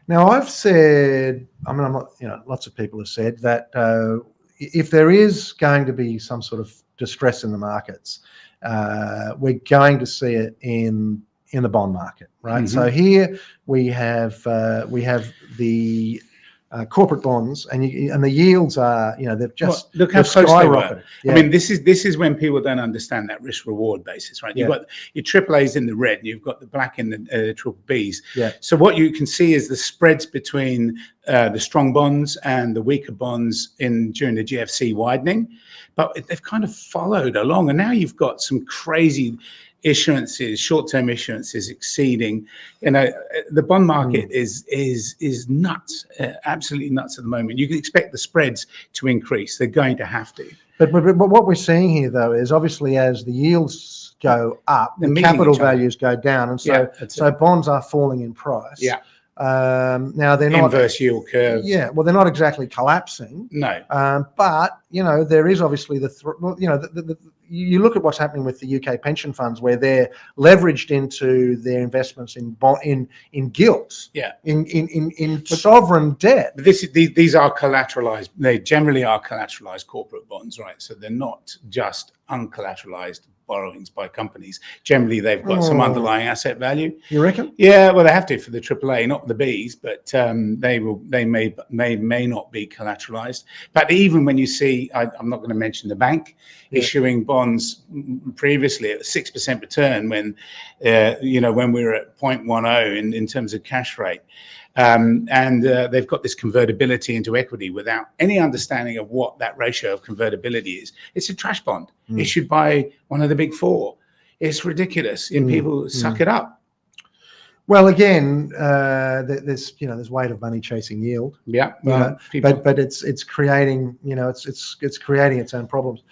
Now, I've said, I mean, I'm not, lots of people have said that if there is going to be some sort of distress in the markets, we're going to see it in the bond market, right? So here we have the corporate bonds, and the yields are, they've just look how close they were. Yeah. I mean, this is when people don't understand that risk reward basis, right? You've got your AAAs in the red, and you've got the black in the triple Bs. Yeah. So what you can see is the spreads between the strong bonds and the weaker bonds during the GFC widening, but they've kind of followed along, and now you've got some crazy issuances, short-term issuances exceeding. The bond market is nuts, absolutely nuts at the moment. You can expect the spreads to increase; they're going to have to. But what we're seeing here, though, is obviously as the yields go up, the capital values go down, and so bonds are falling in price. Yeah. Now they're not inverse yield curves. Yeah, well, they're not exactly collapsing. No. But there is obviously you look at what's happening with the UK pension funds, where they're leveraged into their investments in gilts. Yeah. In sovereign debt. But these are collateralized. They generally are collateralized corporate bonds, right? So they're not just uncollateralized borrowings by companies. Generally, they've got some underlying asset value. You reckon? Yeah, well, they have to for the AAA, not the Bs, but they may not be collateralized. But even when you see, I'm not going to mention the bank issuing bonds previously at 6% return when when we were at 0.10 in terms of cash rate. And they've got this convertibility into equity without any understanding of what that ratio of convertibility is. It's a trash bond issued by one of the big four. It's ridiculous, and people suck it up. Well, again, there's weight of money chasing yield. Yeah, but it's creating it's creating its own problems.